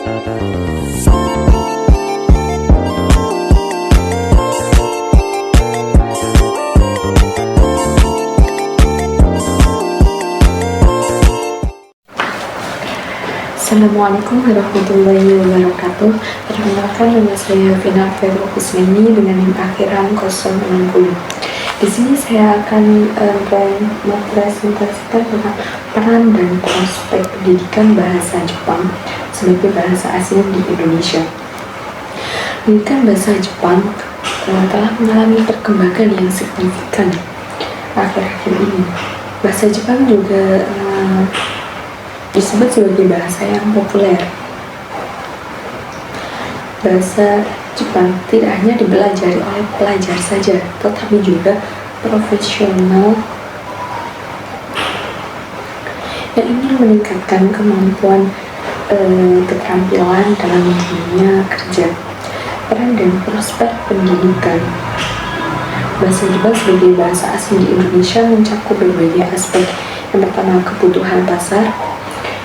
Assalamualaikum warahmatullahi wabarakatuh. Perkenalkan, nama saya Vina Febro Kusmeni dengan NIM akhiran 060. Di sini saya akan mempresentasikan tentang peran dan prospek pendidikan bahasa Jepang sebagai bahasa asing di Indonesia. Pendidikan bahasa Jepang telah mengalami perkembangan yang signifikan akhir-akhir ini. Bahasa Jepang juga disebut sebagai bahasa yang populer. Bahasa Jepang tidak hanya dipelajari oleh pelajar saja, tetapi juga profesional yang ingin meningkatkan kemampuan keterampilan dalam dunia kerja. Peran dan prospek pendidikan bahasa Jepang sebagai bahasa asing di Indonesia mencakup berbagai aspek. Yang pertama, kebutuhan pasar,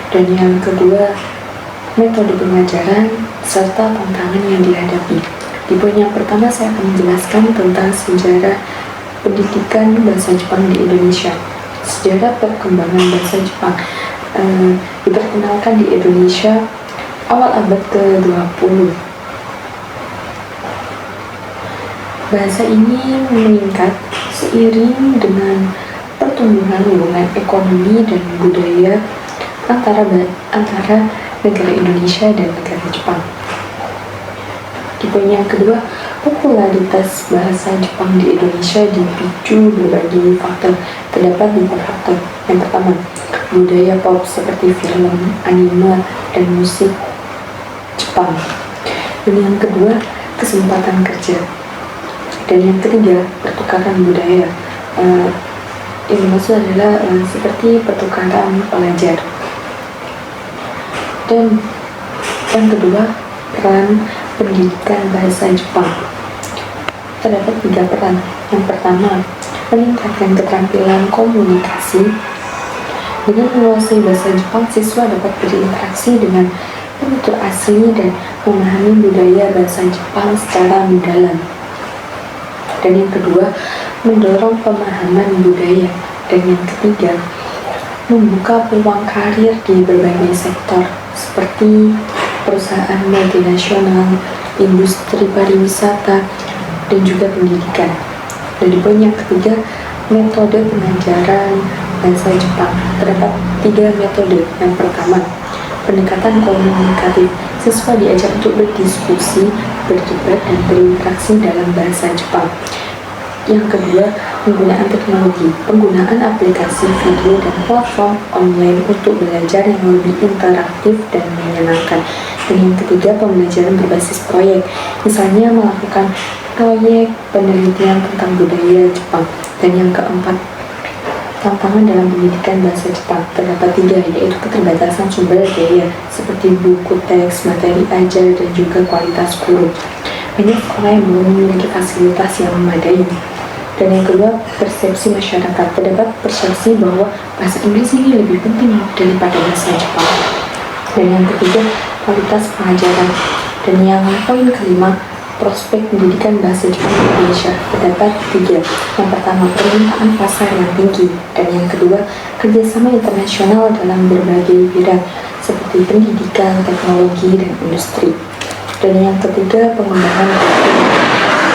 dan yang kedua, metode pengajaran serta tantangan yang dihadapi. Di poin yang pertama, saya akan menjelaskan tentang sejarah pendidikan bahasa Jepang di Indonesia. Sejarah perkembangan bahasa Jepang diperkenalkan di Indonesia awal abad ke-20. Bahasa ini meningkat seiring dengan pertumbuhan hubungan ekonomi dan budaya antara negara Indonesia dan negara Jepang. Di poin yang kedua, popularitas bahasa Jepang di Indonesia dipicu berbagai faktor. Terdapat 4 faktor. Yang pertama, budaya pop seperti film, anime, dan musik Jepang. Dan yang kedua, kesempatan kerja. Dan yang ketiga, pertukaran budaya. Ini maksud adalah seperti pertukaran pelajar. Dan yang kedua, peran pendidikan bahasa Jepang. Terdapat 3 peran. Yang pertama, meningkatkan keterampilan komunikasi. Dengan menguasai bahasa Jepang, siswa dapat berinteraksi dengan penutur asli dan memahami budaya bahasa Jepang secara mendalam. Dan yang kedua, mendorong pemahaman budaya. Dan yang ketiga, membuka peluang karir di berbagai sektor seperti perusahaan multinasional, industri pariwisata, dan juga pendidikan. Dan di poin yang ketiga, metode pengajaran bahasa Jepang. Terdapat 3 metode. Yang pertama, pendekatan komunikatif. Siswa diajak untuk berdiskusi, berdebat, dan berinteraksi dalam bahasa Jepang. Yang kedua, penggunaan teknologi, penggunaan aplikasi video dan platform online untuk belajar yang lebih interaktif dan menyenangkan. Dan yang ketiga, pembelajaran berbasis proyek, misalnya melakukan proyek penelitian tentang budaya Jepang. Dan yang keempat, tantangan dalam pendidikan bahasa Jepang. Terdapat 3, yaitu keterbatasan sumber daya seperti buku teks, materi ajar, dan juga kualitas guru. Banyak sekolah yang belum memiliki fasilitas yang memadai. Dan yang kedua, persepsi masyarakat. Terdapat persepsi bahwa bahasa Inggris ini lebih penting daripada bahasa Jepang. Dan yang ketiga, kualitas pengajaran. Dan yang poin kelima, prospek pendidikan bahasa Jepang di Indonesia. Terdapat 3. Yang pertama, permintaan pasar yang tinggi. Dan yang kedua, kerjasama internasional dalam berbagai bidang seperti pendidikan, teknologi, dan industri. Dan yang ketiga, pengembangan.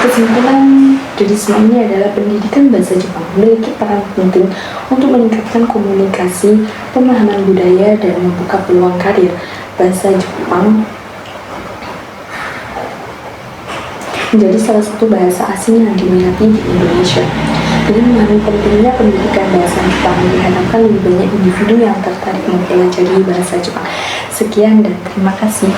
Kesimpulan dari semua ini adalah pendidikan bahasa Jepang memiliki peran penting untuk meningkatkan komunikasi, pemahaman budaya, dan membuka peluang karir. Bahasa Jepang menjadi salah satu bahasa asing yang diminati di Indonesia. Dengan memahami pentingnya pendidikan bahasa Jepang, diharapkan lebih banyak individu yang tertarik mempelajari bahasa Jepang. Sekian dan terima kasih.